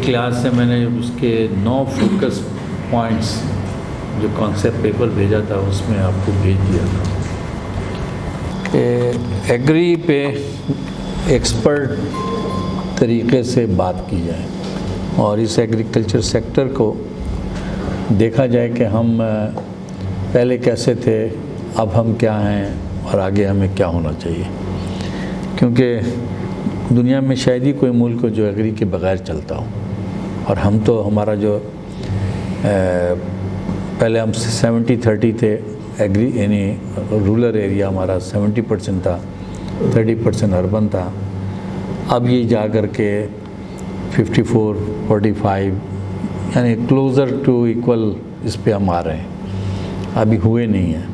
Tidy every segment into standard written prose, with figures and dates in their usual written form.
Class से मैंने उसके 9 फोकस पॉइंट्स जो कॉन्सेप्ट पेपर भेजा था उसमें आपको भेज दिया था कि एग्री पे एक्सपर्ट तरीके से बात की जाए और इस एग्रीकल्चर सेक्टर को देखा जाए कि हम पहले कैसे थे, अब हम क्या हैं और आगे हमें क्या होना चाहिए। क्योंकि दुनिया में शायद ही कोई मुल्क हो जो एग्री के बगैर चलता हो, और हम तो हमारा जो पहले हम 70-30 थे, एग्री यानी रूरल एरिया हमारा 70% था, 30% अर्बन था। अब ये जा कर के 54-45 यानी क्लोज़र टू इक्वल इस पे हम आ रहे हैं, अभी हुए नहीं हैं।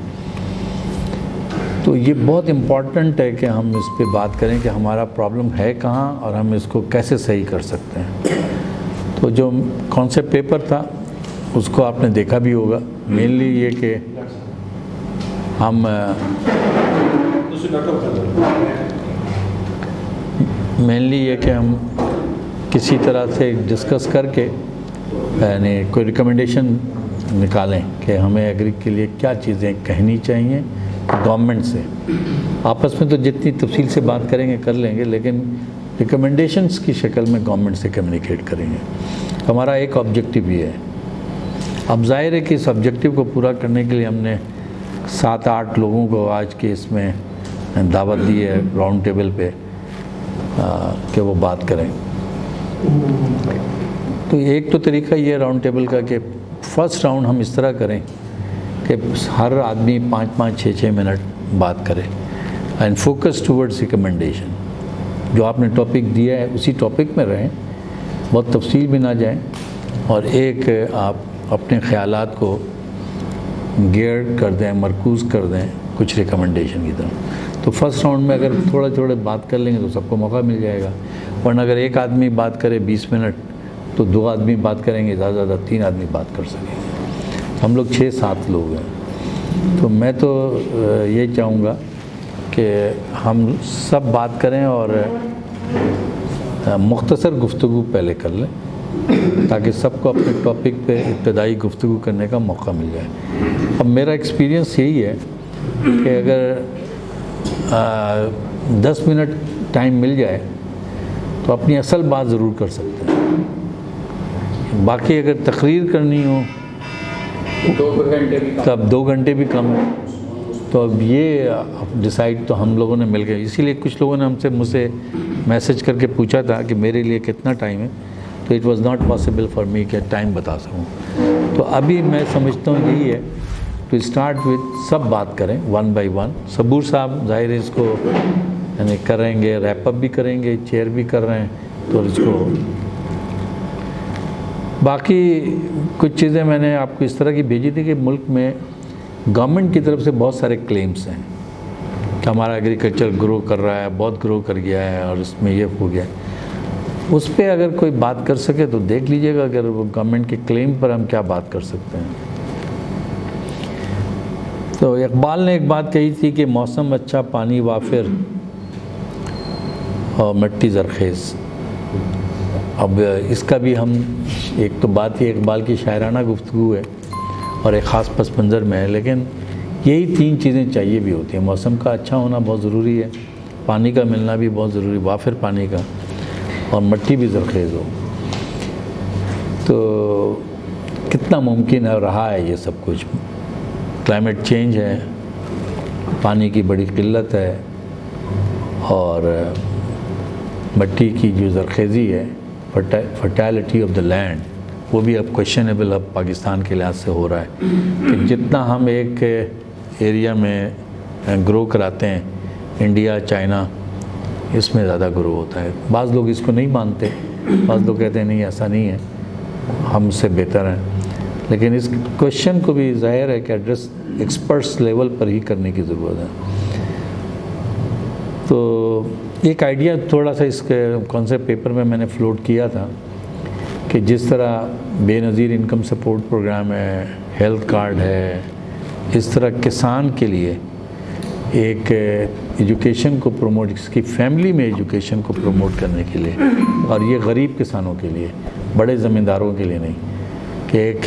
तो ये बहुत इम्पॉर्टेंट है कि हम इस पे बात करें कि हमारा प्रॉब्लम है कहाँ और हम इसको कैसे सही कर सकते हैं। तो जो कॉन्सेप्ट पेपर था उसको आपने देखा भी होगा। मेनली ये कि हम किसी तरह से डिस्कस करके यानी कोई रिकमेंडेशन निकालें कि हमें एग्री के लिए क्या चीज़ें कहनी चाहिए गवर्नमेंट से। आपस में तो जितनी तफसील से बात करेंगे कर लेंगे, लेकिन रिकमेंडेशंस की शक्ल में गवर्नमेंट से कम्युनिकेट करेंगे। हमारा एक ऑब्जेक्टिव ये है। अब जाहिर है कि इस ऑब्जेक्टिव को पूरा करने के लिए हमने 7-8 लोगों को आज के इसमें दावत दी है राउंड टेबल पे कि वो बात करें। तो एक तो तरीका ये राउंड टेबल का कि फ़र्स्ट राउंड हम इस तरह करें कि हर आदमी 5-5, 6-6 मिनट बात करे एंड फोकस टूवर्ड्स रिकमेंडेशन। जो आपने टॉपिक दिया है उसी टॉपिक में रहें, बहुत तफसील भी ना जाएं, और एक आप अपने ख़यालात को गियर कर दें, मरकूज़ कर दें कुछ रिकमेंडेशन की तरफ। तो फर्स्ट राउंड में अगर थोड़ा थोड़ा बात कर लेंगे तो सबको मौका मिल जाएगा। वरना अगर एक आदमी बात करे 20 मिनट तो 2 आदमी बात करेंगे, ज़्यादा से ज़्यादा 3 आदमी बात कर सकेंगे। हम लोग 6-7 लोग हैं। तो मैं तो ये चाहूँगा कि हम सब बात करें और मुख्तसर गुफ्तगू पहले कर लें ताकि सबको अपने टॉपिक पे इब्तदाई गुफ्तगू करने का मौका मिल जाए। अब मेरा एक्सपीरियंस यही है कि अगर 10 मिनट टाइम मिल जाए तो अपनी असल बात ज़रूर कर सकते हैं। बाकी अगर तकरीर करनी हो तब 2 घंटे भी कम है। तो अब ये डिसाइड तो हम लोगों ने मिल गए। इसीलिए कुछ लोगों ने मुझसे मैसेज करके पूछा था कि मेरे लिए कितना टाइम है, तो it was not possible for me कि टाइम बता सकूं। तो अभी मैं समझता हूँ यही है टू स्टार्ट विद सब बात करें 1 by 1। सबूर साहब ज़ाहिर है इसको यानी करेंगे, रैप अप भी करेंगे, चेयर भी कर रहे हैं, तो इसको बाकी कुछ चीज़ें मैंने आपको इस तरह की भेजी थी कि मुल्क में गवर्नमेंट की तरफ से बहुत सारे क्लेम्स हैं कि हमारा एग्रीकल्चर ग्रो कर रहा है, बहुत ग्रो कर गया है और इसमें ये हो गया। उस पर अगर कोई बात कर सके तो देख लीजिएगा, अगर वो गवर्नमेंट के क्लेम पर हम क्या बात कर सकते हैं। तो इकबाल ने एक बात कही थी कि मौसम अच्छा, पानी वाफिर और मिट्टी ज़रखेज़। अब इसका भी हम एक तो बात ही इकबाल की शायराना गुफ्तगू है और एक ख़ास पस मंज़र में है, लेकिन यही 3 चीज़ें चाहिए भी होती हैं। मौसम का अच्छा होना बहुत ज़रूरी है, पानी का मिलना भी बहुत ज़रूरी, वाफिर पानी का, और मिट्टी भी ज़रखेज़ हो। तो कितना मुमकिन है रहा है ये सब कुछ। क्लाइमेट चेंज है, पानी की बड़ी किल्लत है, और मिट्टी की जो ज़रखेज़ी है, फर्टाइलिटी ऑफ द लैंड, वो भी अब क्वेश्चनेबल अब पाकिस्तान के लिहाज से हो रहा है कि जितना हम एक एरिया में ग्रो कराते हैं, इंडिया, चाइना, इसमें ज़्यादा ग्रो होता है। बाज़ लोग इसको नहीं मानते, बाज़ लोग कहते हैं नहीं ऐसा नहीं है, हमसे बेहतर हैं। लेकिन इस क्वेश्चन को भी ज़ाहिर है कि एड्रेस एक्सपर्ट्स लेवल पर ही करने की ज़रूरत है। तो एक आइडिया थोड़ा सा इसके कॉन्सेप्ट पेपर में मैंने फ्लोट किया था कि जिस तरह बेनज़ीर इनकम सपोर्ट प्रोग्राम है, हेल्थ कार्ड है, इस तरह किसान के लिए एक एजुकेशन को प्रमोट, इसकी फैमिली में एजुकेशन को प्रमोट करने के लिए, और ये गरीब किसानों के लिए, बड़े ज़मींदारों के लिए नहीं, कि एक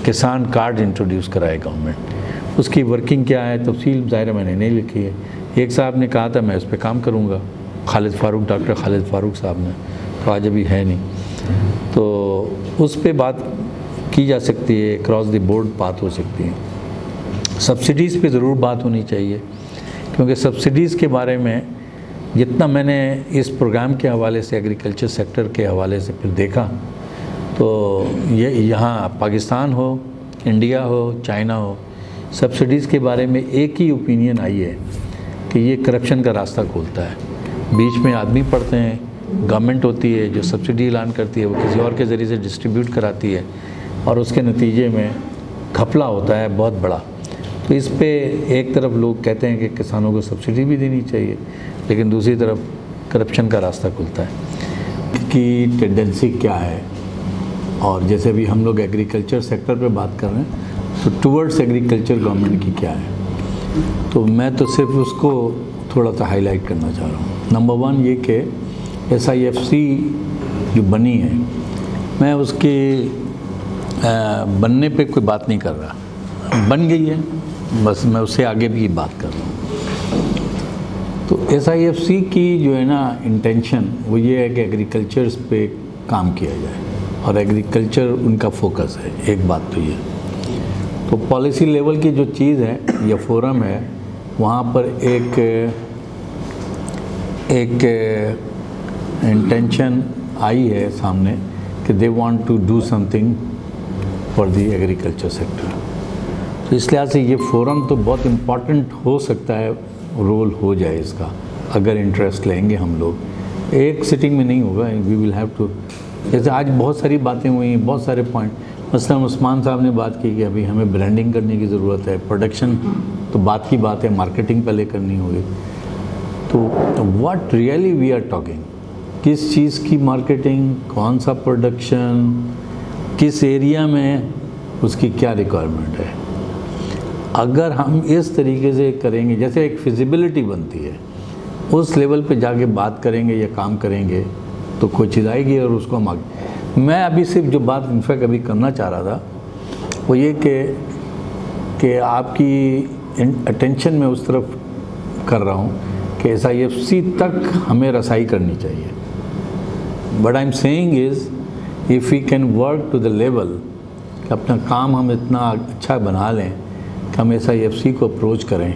किसान कार्ड इंट्रोड्यूस कराए गवर्नमेंट। उसकी वर्किंग क्या है तफसील ज़ाहिर मैंने नहीं लिखी है। एक साहब ने कहा था मैं उस पर काम करूँगा, खालिद फारूक, डॉक्टर खालिद फारूक साहब ने, तो आज अभी है नहीं, तो उस पर बात की जा सकती है, क्रॉस द बोर्ड बात हो सकती है। सब्सिडीज़ पे ज़रूर बात होनी चाहिए, क्योंकि सब्सिडीज़ के बारे में जितना मैंने इस प्रोग्राम के हवाले से, एग्रीकल्चर सेक्टर के हवाले से फिर देखा, तो ये यहाँ पाकिस्तान हो, इंडिया हो, चाइना हो, सब्सिडीज़ के बारे में एक ही ओपिनियन आई है कि ये करप्शन का रास्ता खोलता है। बीच में आदमी पड़ते हैं, गवर्नमेंट होती है जो सब्सिडी ऐलान करती है, वो किसी और के ज़रिए से डिस्ट्रीब्यूट कराती है, और उसके नतीजे में घपला होता है बहुत बड़ा। तो इस पे एक तरफ लोग कहते हैं कि किसानों को सब्सिडी भी देनी चाहिए, लेकिन दूसरी तरफ करप्शन का रास्ता खुलता है। कि टेंडेंसी क्या है, और जैसे अभी हम लोग एग्रीकल्चर सेक्टर पे बात कर रहे हैं, तो टुवर्ड्स एग्रीकल्चर गवर्नमेंट की क्या है, तो मैं तो सिर्फ उसको थोड़ा सा हाईलाइट करना चाह रहा हूँ। नंबर 1 ये कि SIFC जो बनी है, मैं उसके बनने पे कोई बात नहीं कर रहा, बन गई है, बस मैं उससे आगे भी बात कर रहा हूँ। तो SIFC की जो है ना इंटेंशन वो ये है कि एग्रीकल्चर पे काम किया जाए, और एग्रीकल्चर उनका फोकस है। एक बात तो ये, तो पॉलिसी लेवल की जो चीज़ है, ये फोरम है, वहाँ पर एक इंटेंशन आई है सामने कि they want to do something for the agriculture sector. तो इस लिहाज से ये फोरम तो बहुत इम्पॉर्टेंट हो सकता है, रोल हो जाए इसका, अगर इंटरेस्ट लेंगे हम लोग। एक सिटिंग में नहीं होगा, वी विल हैव टू, जैसे आज बहुत सारी बातें हुई हैं, बहुत सारे पॉइंट, मसलन उस्मान साहब ने बात की कि अभी हमें ब्रांडिंग करने की ज़रूरत है, प्रोडक्शन तो बात की बात है, मार्केटिंग पहले करनी होगी। तो what really we are talking, किस चीज़ की मार्केटिंग, कौन सा प्रोडक्शन, किस एरिया में, उसकी क्या रिक्वायरमेंट है। अगर हम इस तरीके से करेंगे, जैसे एक फिजिबिलिटी बनती है, उस लेवल पे जाके बात करेंगे या काम करेंगे, तो कोई चीज़ आएगी और उसको हम आगे। मैं अभी सिर्फ जो बात इनफैक्ट अभी करना चाह रहा था वो ये कि आपकी अटेंशन में उस तरफ कर रहा हूँ कि SIFC तक हमें रसाई करनी चाहिए। But I am saying is if we can work to the level कि अपना काम हम इतना अच्छा बना लें कि हम SIFC को अप्रोच करें,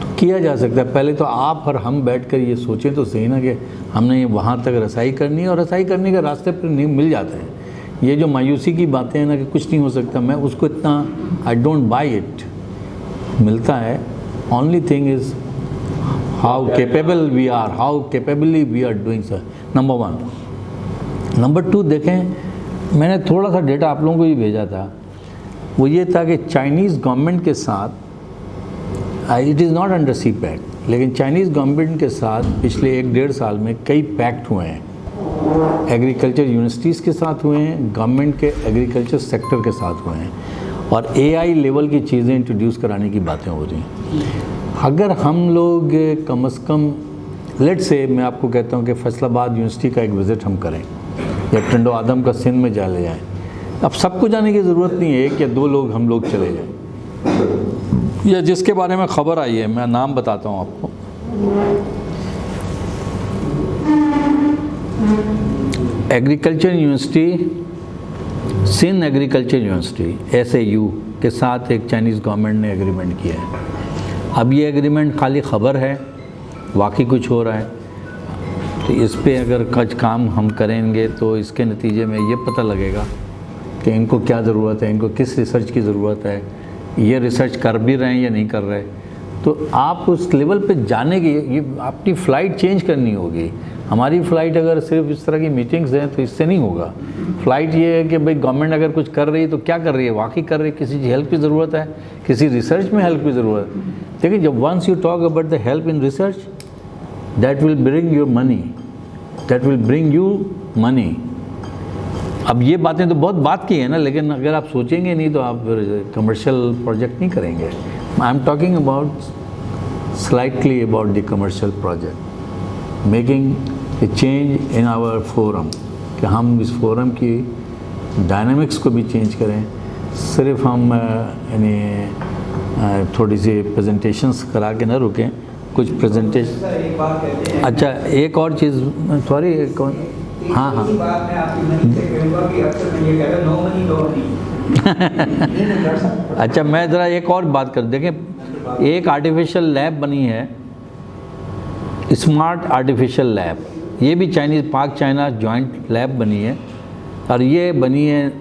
तो किया जा सकता है। पहले तो आप और हम बैठकर ये सोचें तो सही ना कि हमने वहाँ तक रसाई करनी है, और रसाई करने के रास्ते पर नहीं मिल जाते हैं। ये जो मायूसी की बातें हैं ना कि कुछ नहीं हो सकता, मैं उसको इतना आई डोंट बाई इट। मिलता है, only thing is how capable we are, how capably we are doing sir, number 1। Number 2 देखें, मैंने थोड़ा सा डेटा आप लोगों को भी भेजा था, वो ये था कि चाइनीज़ गवर्नमेंट के साथ, it is not under CPEC, लेकिन चाइनीज़ गवर्नमेंट के साथ पिछले 1-1.5 साल में कई पैक्ट हुए हैं, एग्रीकल्चर यूनिवर्सिटीज़ के साथ हुए हैं, गवर्नमेंट के एग्रीकल्चर सेक्टर के साथ हुए हैं, और AI लेवल की चीज़ें इंट्रोड्यूस कराने की बातें हो रही हैं। अगर हम लोग कम से कम, लेट से मैं आपको कहता हूँ कि फैसलाबाद यूनिवर्सिटी का एक विज़िट हम करें, या टंडो आदम का सिंध में जा ले जाएँ। अब सबको जाने की ज़रूरत नहीं है, 1 या 2 लोग हम लोग चले जाएँ, या जिसके बारे में ख़बर आई है, मैं नाम बताता हूँ आपको। Agriculture university, Sindh agriculture university SAU के साथ एक चाइनीज़ गवर्नमेंट ने एग्रीमेंट किया है। अब ये एग्रीमेंट खाली ख़बर है, वाकई कुछ हो रहा है, तो इस पे अगर कुछ काम हम करेंगे तो इसके नतीजे में ये पता लगेगा कि इनको क्या ज़रूरत है, इनको किस रिसर्च की ज़रूरत है, ये रिसर्च कर भी रहे हैं या नहीं कर रहे। तो आप उस लेवल पे जाने की, ये अपनी फ़्लाइट चेंज करनी होगी। हमारी फ़्लाइट अगर सिर्फ इस तरह की मीटिंग्स हैं तो इससे नहीं होगा। फ़्लाइट ये है कि भाई गवर्नमेंट अगर कुछ कर रही है तो क्या कर रही है, वाकई कर रही है, किसी की हेल्प की ज़रूरत है, किसी रिसर्च में हेल्प की ज़रूरत है। देखिए, जब once you talk about the help in research, that will bring your money, that will bring you money. अब ये बातें तो बहुत बात की है ना, लेकिन अगर आप सोचेंगे नहीं तो आप फिर कमर्शियल प्रोजेक्ट नहीं करेंगे। I am talking about slightly about the commercial project, making a change in our forum, कि हम इस फोरम की डायनामिक्स को भी चेंज करें। सिर्फ हम यानी थोड़ी सी प्रेजेंटेशंस करा के ना रुकें, कुछ प्रेजेंटेशन। अच्छा, एक और चीज़, सॉरी, हाँ हाँ अच्छा, मैं ज़रा एक और बात कर, देखें, एक आर्टिफिशियल लैब बनी है, स्मार्ट आर्टिफिशियल लैब, ये भी चाइनीज़ पाक चाइना जॉइंट लैब बनी है, और ये बनी है,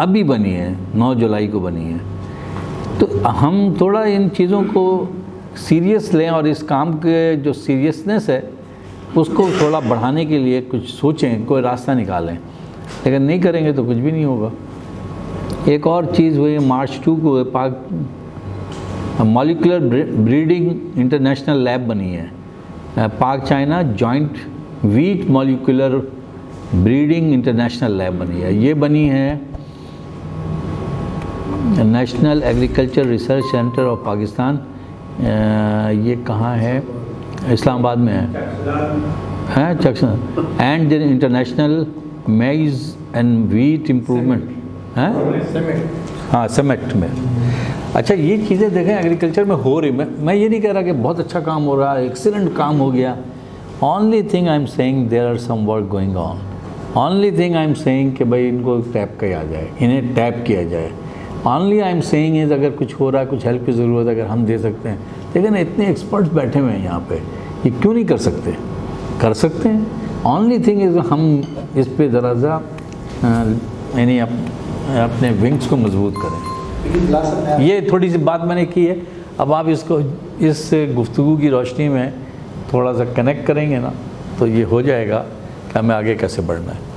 अभी बनी है, 9 जुलाई को बनी है। तो हम थोड़ा इन चीज़ों को सीरियस लें और इस काम के जो सीरियसनेस है उसको थोड़ा बढ़ाने के लिए कुछ सोचें, कोई रास्ता निकालें। लेकिन नहीं करेंगे तो कुछ भी नहीं होगा। एक और चीज़ हुई, मार्च 2 को पाक मॉलिकुलर ब्रीडिंग इंटरनेशनल लैब बनी है, पाक China joint wheat molecular breeding international lab बनी है। ये बनी है national agriculture research centre of Pakistan, ये कहाँ है, इस्लामाबाद में है चक्सन, एंड द इंटरनेशनल मेज एंड वीट इम्प्रूवमेंट है, हाँ समिट में। अच्छा, ये चीज़ें देखें एग्रीकल्चर में हो रही, मैं ये नहीं कह रहा कि बहुत अच्छा काम हो रहा है, एक्सीलेंट काम हो गया। Only thing I am saying there are some work going on. Only thing I am saying कि भाई इनको टैप किया जाए, इन्हें टैप किया जाए। Only I am saying is अगर कुछ हो रहा है, कुछ हेल्प की ज़रूरत है, अगर हम दे सकते हैं। लेकिन इतने एक्सपर्ट्स बैठे हुए हैं यहाँ पे, ये क्यों नहीं कर सकते? कर सकते हैं। ओनली थिंग इज़ हम इस पे ज़रा सा यानी अपने विंग्स को मजबूत करें। ये थोड़ी सी बात मैंने की है। अब आप इसको इस गुफ्तगू की रोशनी में थोड़ा सा कनेक्ट करेंगे ना, तो ये हो जाएगा कि हमें आगे कैसे बढ़ना है।